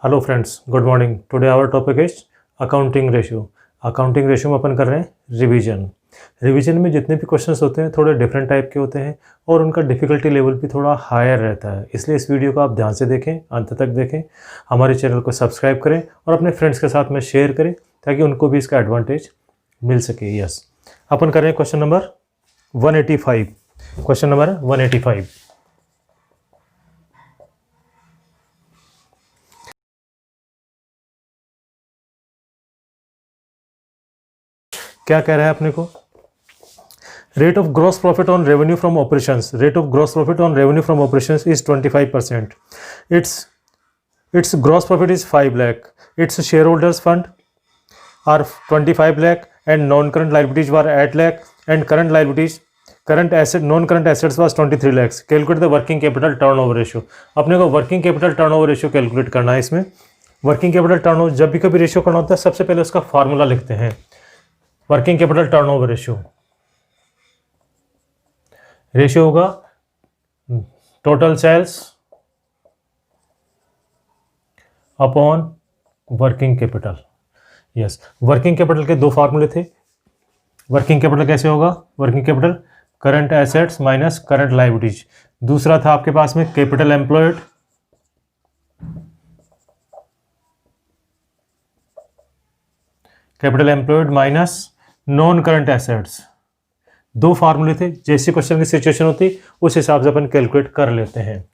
Hello friends, good morning. Today our topic is accounting ratio. Accounting ratio में अपन कर रहे हैं रिवीजन। रिवीजन में जितने भी क्वेश्चंस होते हैं थोड़े डिफरेंट टाइप के होते हैं और उनका डिफ़िकल्टी लेवल भी थोड़ा हायर रहता है, इसलिए इस वीडियो को आप ध्यान से देखें, अंत तक देखें। हमारे चैनल को सब्सक्राइब करें और अपने फ्रेंड्स के साथ में शेयर करें ताकि उनको भी इसका एडवांटेज मिल सके। यस, अपन कर रहे हैं क्वेश्चन नंबर 185। Question number 185। क्या कह रहा है अपने को? Rate of gross profit on revenue from operations. Rate of gross profit on revenue from operations is 25%. Its gross profit is 5 lakh. Its shareholders fund are 25 lakh and non-current liabilities were 8 lakh and non-current assets was 23 lakhs. Calculate the working capital turnover ratio. अपने को working capital turnover ratio calculate करना है। इसमें working capital turnover जब भी कभी ratio करना होता है सबसे पहले उसका फार्मूला लिखते हैं। वर्किंग कैपिटल टर्नओवर रेशियो होगा total sales upon working capital. Yes, working capital के दो फार्मूले थे। वर्किंग कैपिटल कैसे होगा? Working capital current assets minus current liabilities. दूसरा था आपके पास में capital employed minus non current assets. दो फार्मूले थे, जैसे क्वेश्चन की सिचुएशन होती उस हिसाब से अपन कैलकुलेट कर लेते हैं।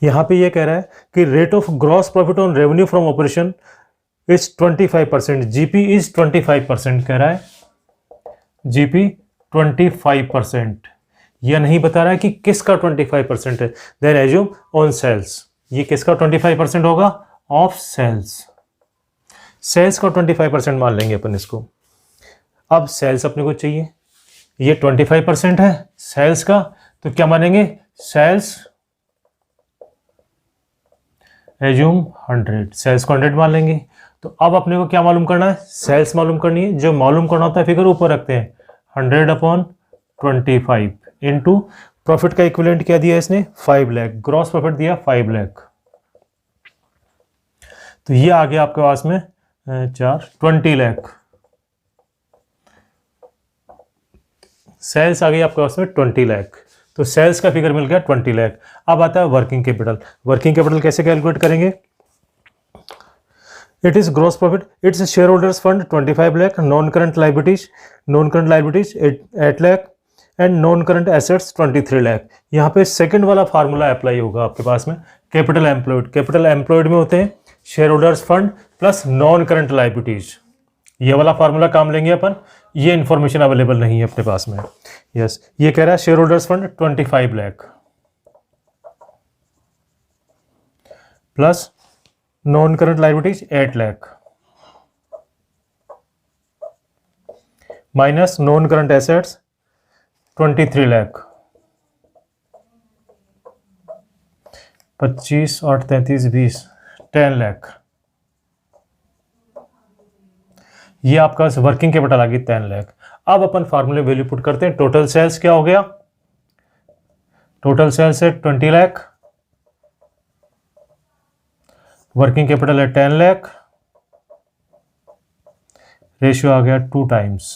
यहां पे ये कह रहा है कि rate of gross profit on revenue from operation is 25%। GP is 25% कह रहा है। जीपी 25%। यह नहीं बता रहा है कि किसका 25% है। Then assume on sales. ये किसका 25% होगा? Of sales. सेल्स का 25% मान लेंगे अपन इसको। अब सेल्स अपने को चाहिए, ये 25% है सेल्स का, तो क्या मानेंगे? सेल्स एज्यूम 100, सेल्स को 100 मान लेंगे। तो अब अपने को क्या मालूम करना है? सेल्स मालूम करनी है। जो मालूम करना होता है फिगर ऊपर रखते हैं, 100/25 इंटू प्रॉफिट का इक्विवेलेंट क्या दिया इसने? 5 लाख। ग्रॉस प्रॉफिट दिया 5 लाख, तो ये आ गया आपके पास में 20 लाख। सेल्स आ गई आपके पास में 20 लाख, तो सेल्स का फिगर मिल गया 20 लाख। अब आता है वर्किंग कैपिटल। वर्किंग कैपिटल कैसे कैलकुलेट करेंगे? It is gross profit, it's share holders fund 25 lakh, non current liabilities 8 lakh and non current assets 23 lakh. यहाँ पे सेकंड वाला फार्मूला अप्लाई होगा आपके पास में। कैपिटल एम्प्लॉयड, कैपिटल एम्प्लॉयड में होते हैं share holders fund plus non current liabilities. ये वाला फार्मूला काम लेंगे अपन। ये इंफॉर्मेशन अवेलेबल नहीं है अपने पास में। यस, ये कह रहा है share holders fund 25 lakh plus non current liabilities 8 lakh minus non current assets 23 lakh. 25 और 33 20 10 लाख। ये आपका वर्किंग कैपिटल आ गई 10 लाख। अब अपन फार्मूले वैल्यू पुट करते हैं। टोटल सेल्स क्या हो गया? टोटल सेल्स है 20 लाख, वर्किंग कैपिटल है 10 लाख, रेशियो आ गया 2 times.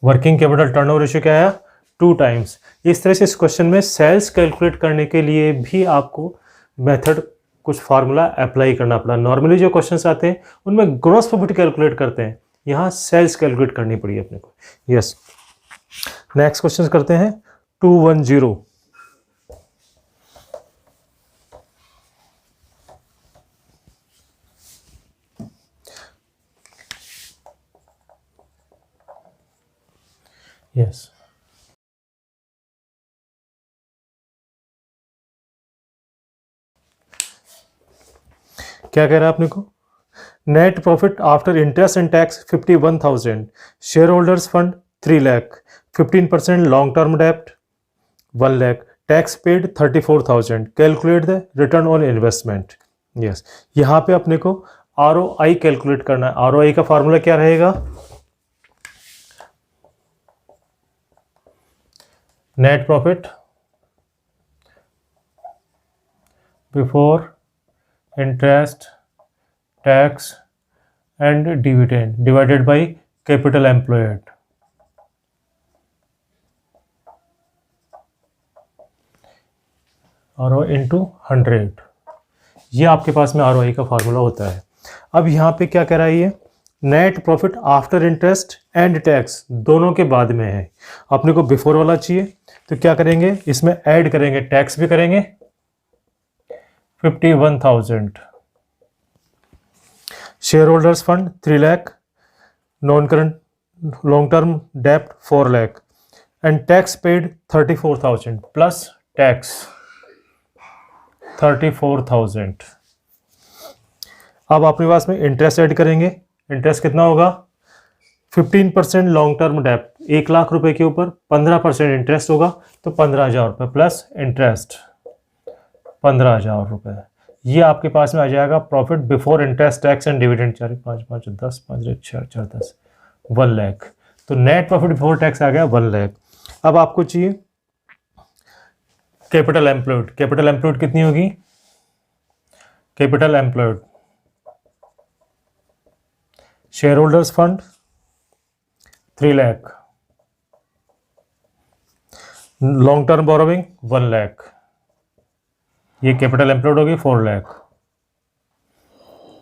Working capital turnover ratio क्या आया? 2 टाइम्स। इस तरह से इस क्वेश्चन में सेल्स कैलकुलेट करने के लिए भी आपको मेथड कुछ फार्मूला अप्लाई करना पड़ा। नॉर्मली जो क्वेश्चंस आते हैं उनमें ग्रॉस प्रॉफिट कैलकुलेट करते हैं, यहाँ सेल्स कैलकुलेट करनी पड़ी अपने को। यस, नेक्स्ट क्वेश्चन करते हैं 210। यस, क्या कह रहा है आपने को? Net profit after interest and tax 51,000, share holders fund 3 lakh, 15% long term डेप्ट 1 lakh, tax paid 34,000। Calculate the return on investment. Yes, यहाँ पे अपने को ROI कैलकुलेट करना है। ROI का फार्मूला क्या रहेगा? Net profit before interest, tax and dividend divided by capital employed. ROI into 100, ये आपके पास में ROI का फार्मूला होता है। अब यहाँ पे क्या कह रहा है ये, net profit after interest and tax दोनों के बाद में है, अपने को बिफोर वाला चाहिए, तो क्या करेंगे, इसमें ऐड करेंगे, टैक्स भी करेंगे 51,000, share holders fund 3 lakh, non current long term डेप्ट 4 lakh and tax paid 34,000 plus tax 34,000। अब अपने पास में इंटरेस्ट ऐड करेंगे, इंटरेस्ट कितना होगा, 15% लॉन्ग टर्म डेप्ट, 1 लाख रुपए के ऊपर 15% इंटरेस्ट होगा, तो 15,000 रुपये प्लस इंटरेस्ट 15,000 रुपये। ये आपके पास में आ जाएगा profit before interest tax and dividend, 4 5 5 10 5 1 4 4 10 1 lakh. तो नेट प्रॉफिट बिफोर टैक्स आ गया 1 लाख। अब आपको चाहिए कैपिटल एम्प्लॉयड, कैपिटल एम्प्लॉयड कितनी होगी, capital employed share holders fund 3 lakh, long term borrowing 1 lakh, ये कैपिटल एम्प्लॉयड होगी 4 लाख।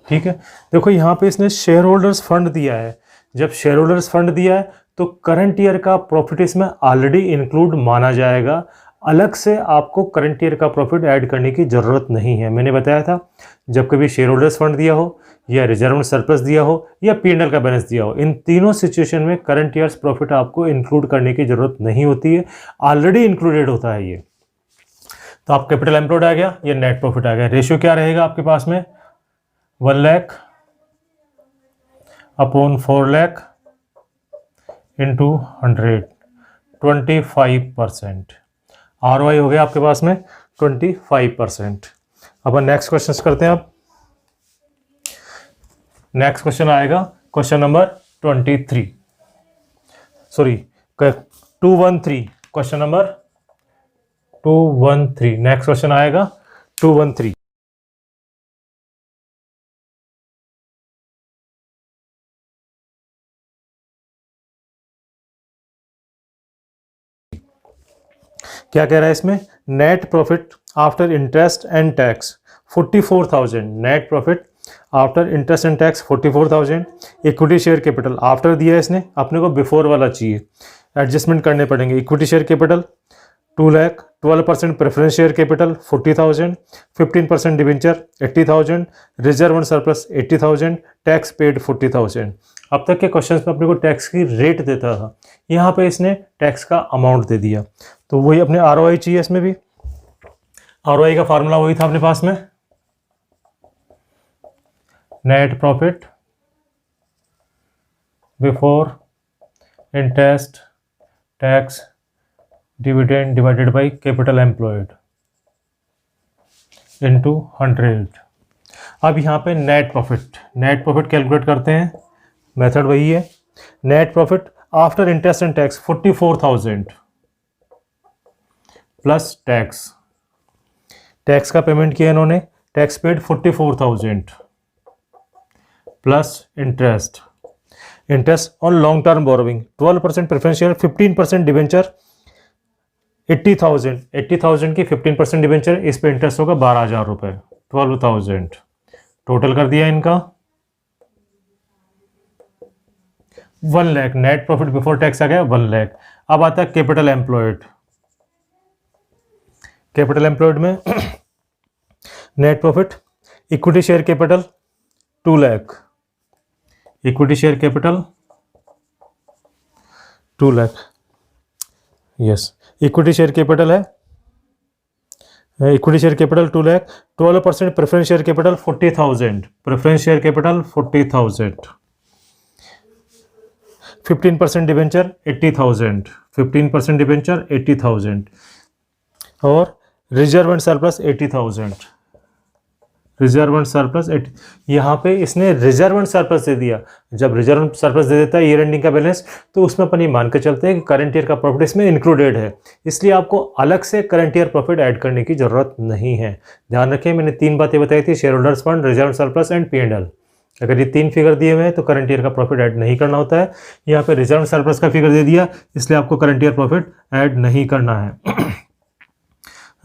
ठीक है, देखो यहाँ पे इसने शेयर होल्डर्स फंड दिया है, जब शेयर होल्डर्स फंड दिया है तो करंट ईयर का प्रॉफिट इसमें ऑलरेडी इंक्लूड माना जाएगा, अलग से आपको करंट ईयर का प्रॉफिट ऐड करने की ज़रूरत नहीं है। मैंने बताया था जब कभी शेयर होल्डर्स फंड दिया हो या रिजर्व सरप्लस दिया हो या P&L का बैलेंस दिया हो, इन तीनों सिचुएशन में करंट ईयर्स प्रॉफिट आपको इंक्लूड करने की ज़रूरत नहीं होती है, ऑलरेडी इंक्लूडेड होता है ये। तो आप कैपिटल एम्प्लॉयड आ गया, ये नेट प्रॉफिट आ गया। रेशियो क्या रहेगा आपके पास में, 1 lakh upon 4 lakh into 100, 25%। ROI हो गया आपके पास में 25%। अब नेक्स्ट क्वेश्चन करते हैं। अब नेक्स्ट क्वेश्चन आएगा question number 23, sorry 213, question number 213, next question आएगा 213। क्या कह रहा है इसमें, net profit after interest and tax 44,000, net profit after interest and tax 44,000, equity share capital after दिया है इसने, अपने को बिफोर वाला चाहिए, एडजस्टमेंट करने पड़ेंगे। Equity share capital 2 lakh, 12% preference share capital 40,000, 15% debenture 80,000, reserve and surplus 80,000, tax paid 40,000। अब तक के क्वेश्चंस में अपने को टैक्स की रेट देता था, यहाँ पे इसने टैक्स का अमाउंट दे दिया, तो वही अपने ROI चाहिए। इसमें भी ROI का फार्मूला वही था अपने पास में, net profit before interest tax dividend divided by capital employed into 100। अब यहाँ पे नेट प्रॉफिट कैलकुलेट करते हैं, मेथड वही है, net profit after interest and tax 44,000 plus tax का पेमेंट किया इन्होंने, tax paid 44,000 plus interest on long term borrowing 12% preference share, 15% debenture 80,000 की 15% डिवेंचर, इस पे इंटरेस्ट होगा 12,000 रुपये, 12,000 टोटल कर दिया इनका 1 lakh. Net profit before tax आ गया 1 लाख। अब आता है कैपिटल एम्प्लॉयड, कैपिटल एम्प्लॉयड में net profit equity share capital 2 lakh, equity share capital 2 lakh, yes equity share capital है, equity share capital 2 lakh, 12% preference share capital 40,000, preference share capital 40,000, 15% debenture 80,000, 15% debenture 80,000 और reserve and surplus 80,000, reserve and surplus eight, यहाँ पे इसने reserve and surplus दे दिया। जब reserve and surplus दे देता है year ending का बैलेंस, तो उसमें अपन ये मान के चलते हैं कि करंट ईयर का प्रॉफिट इसमें इंक्लूडेड है, इसलिए आपको अलग से करंट ईयर प्रॉफिट ऐड करने की जरूरत नहीं है। ध्यान रखें, मैंने 3 बातें बताई थी, share holders fund, reserve and surplus and P&L। अगर ये 3 फिगर दिए हुए हैं तो करंट ईयर का प्रॉफिट ऐड नहीं करना होता है। यहाँ पे रिजर्व एंड सरप्लस का फिगर दे दिया, इसलिए आपको करंट ईयर प्रॉफिट ऐड नहीं करना है।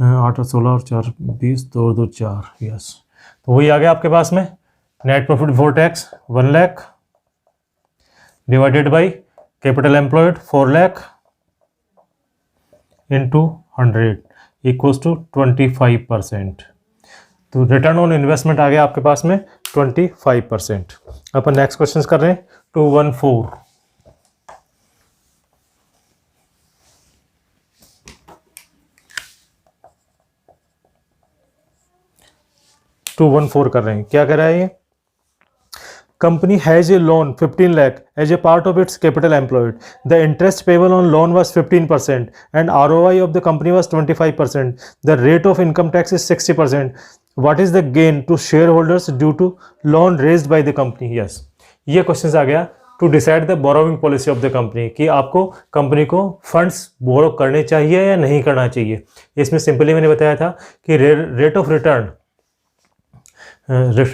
8 और 16 और 4 20, 2 और 2 4, यस। तो वही आ गया आपके पास में, net profit before tax 1 lakh divided by capital employed 4 lakh into 100 equals to 25%। तो रिटर्न ऑन इन्वेस्टमेंट आ गया आपके पास में 25%। अपन नेक्स्ट क्वेश्चन कर रहे हैं 214। 214 कर रहे हैं, क्या कह रहा है ये? Company has a loan 15 lakh as a part of its capital employed. The interest payable on loan was 15% and ROI of the company was 25%. The rate of income tax is 60%. What is the gain to shareholders due to loan raised by the company? Yes, ये question आ गया to decide the borrowing policy of the company, कि आपको company को funds बोरो करने चाहिए या नहीं करना चाहिए। इसमें सिंपली मैंने बताया था कि rate of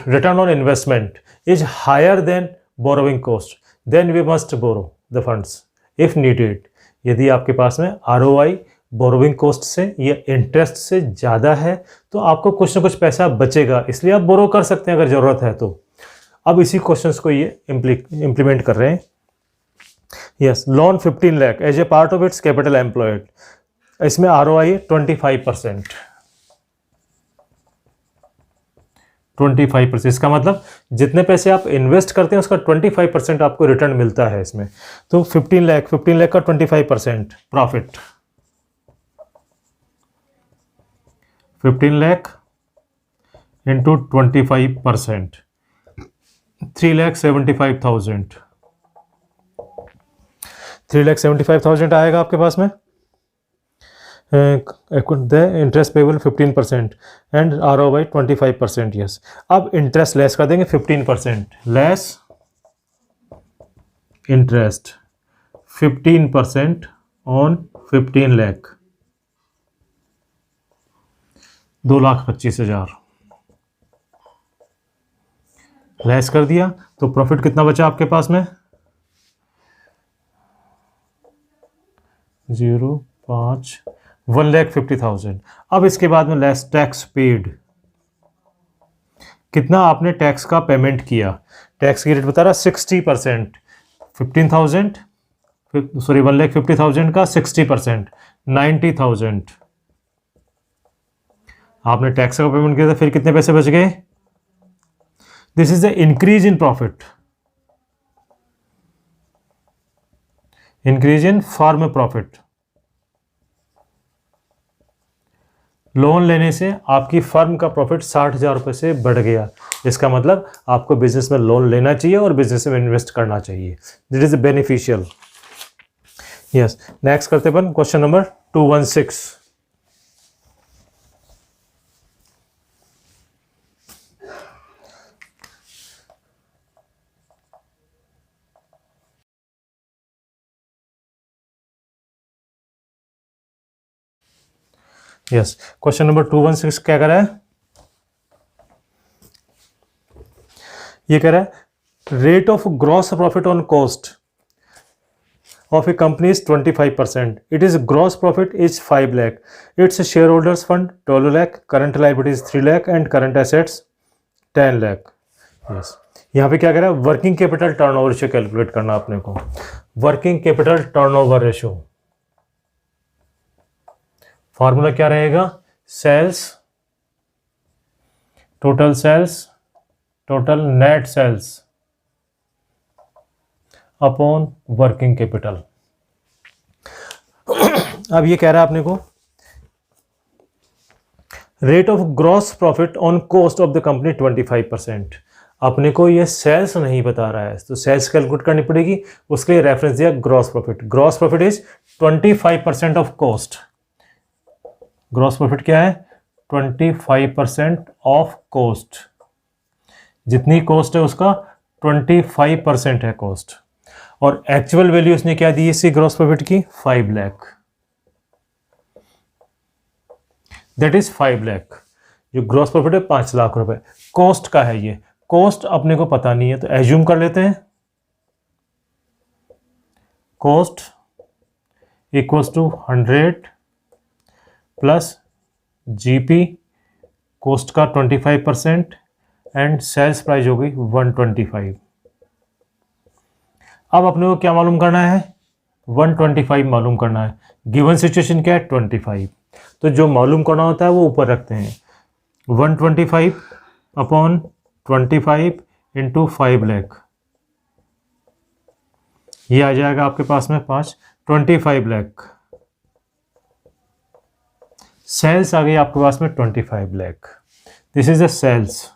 return on investment is higher than borrowing cost, then we must borrow the funds if needed। यदि आपके पास में ROI बोरोइंग कोस्ट से या इंटरेस्ट से ज़्यादा है तो आपको कुछ ना कुछ पैसा बचेगा, इसलिए आप बोरो कर सकते हैं अगर ज़रूरत है तो। अब इसी क्वेश्चंस को ये इम्प्लीमेंट कर रहे हैं। Yes, loan 15 lakh as a part of its capital employed, इसमें ROI 25%। 25%, इसका मतलब जितने पैसे आप इन्वेस्ट करते हैं उसका 25% आपको रिटर्न मिलता है इसमें। तो 15 लाख का 25% प्रॉफिट, 15 लाख इंटू 25%, 3,75,000। 3,75,000 आएगा आपके पास में। The interest payable 15% and ROI 25%। Yes, अब इंटरेस्ट लेस कर देंगे 15%, less interest 15% on 15 lakh, 2,25,000 less कर दिया तो प्रॉफिट कितना बचा आपके पास में? 0.5 1,50,000। अब इसके बाद में लेस टैक्स पेड, कितना आपने टैक्स का पेमेंट किया? टैक्स की रेट बता रहा 60%, 15,000 सॉरी 1,50,000 का 60% 90,000 आपने टैक्स का पेमेंट किया था, फिर कितने पैसे बच गए? This is the increase in profit, increase in firm profit. Loan लेने से आपकी फर्म का प्रॉफिट 60,000 रुपये से बढ़ गया, इसका मतलब आपको बिजनेस में लोन लेना चाहिए और बिजनेस में इन्वेस्ट करना चाहिए। That is beneficial. Yes, next करते हैं question number 216। Yes, question number 216 क्या कह रहा है? ये कह रहा है rate of gross profit on cost of a company is 25%, it is gross profit is 5 lakh, its share holders fund 12 lakh, current liabilities 3 lakh and current assets 10 lakh. Yes, यहाँ पे क्या कह रहा है? Working capital turnover ratio calculate करना अपने को। Working capital turnover ratio formula क्या रहेगा? Sales, total net sales upon working capital. अब ये कह रहा है अपने को rate of gross profit on cost of the company 25%। अपने को ये सेल्स नहीं बता रहा है तो सेल्स कैलकुलेट करनी पड़ेगी, उसके लिए रेफरेंस दिया gross profit. Gross profit is 25% of cost. Gross profit क्या है? 25% ऑफ कॉस्ट, जितनी कॉस्ट है उसका 25% है कॉस्ट। और एक्चुअल वैल्यू उसने क्या दी इसकी ग्रॉस प्रॉफिट की 5 लाख, दैट इज 5 लाख। जो ग्रॉस प्रॉफिट है 5 लाख रुपए कॉस्ट का है। ये कॉस्ट अपने को पता नहीं है तो एज्यूम कर लेते हैं cost equals to 100 plus GP, cost का 25% एंड सेल्स प्राइस हो गई 125। अब अपने को क्या मालूम करना है 125 मालूम करना है। गिवन सिचुएशन क्या है 25, तो जो मालूम करना होता है वो ऊपर रखते हैं। 125 अपॉन 25 इंटू 5 लाख, ये आ जाएगा आपके पास में 25 लाख। सेल्स आ गई आपके पास में 25 lakh, this is the sales.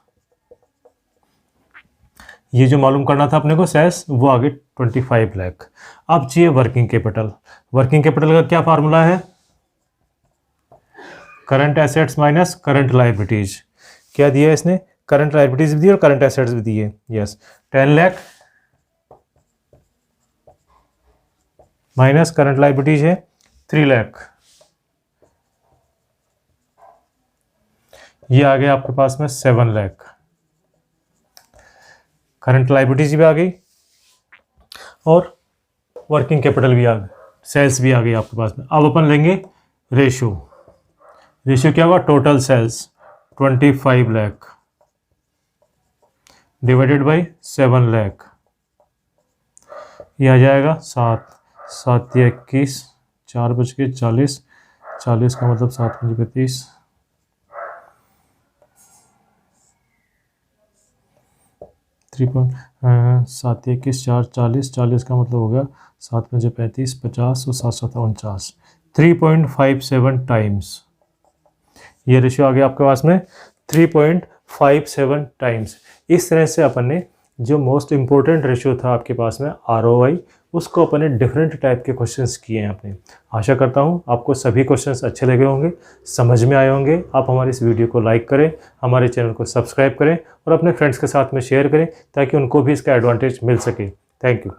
ये जो मालूम करना था अपने को सेल्स वो आ गई 25 लाख। अब चाहिए वर्किंग कैपिटल। वर्किंग कैपिटल का क्या फार्मूला है current assets minus current liabilities. क्या दिया इसने करंट लायबिलिटीज भी दी और करंट एसेट्स भी दिए। Yes 10 lakh minus current liabilities है 3 लाख, ये आ गया आपके पास में 7 लाख। करंट लायबिलिटीज भी आ गई और वर्किंग कैपिटल भी आ गई, सेल्स भी आ गई आपके पास में। अब अपन लेंगे रेशियो। रेशियो क्या होगा total sales 25 lakh divided by 7 lakh, ये आ जाएगा 7 7 या 21, 4 बज के 40, 40 का मतलब 7 पंजे 35, 7 21 4 40, 40 का मतलब हो गया 7 पंजे 35, 50 और 7 7 49, 3.57 टाइम्स। ये रेशियो आ गया आपके पास में 3.57 टाइम्स। इस तरह से अपन ने जो मोस्ट इम्पोर्टेंट रेशियो था आपके पास में ROI, उसको अपन ने डिफरेंट टाइप के क्वेश्चंस किए हैं अपने। आशा करता हूँ आपको सभी क्वेश्चंस अच्छे लगे होंगे, समझ में आए होंगे। आप हमारे इस वीडियो को लाइक करें, हमारे चैनल को सब्सक्राइब करें और अपने फ्रेंड्स के साथ में शेयर करें ताकि उनको भी इसका एडवांटेज मिल सके। Thank you.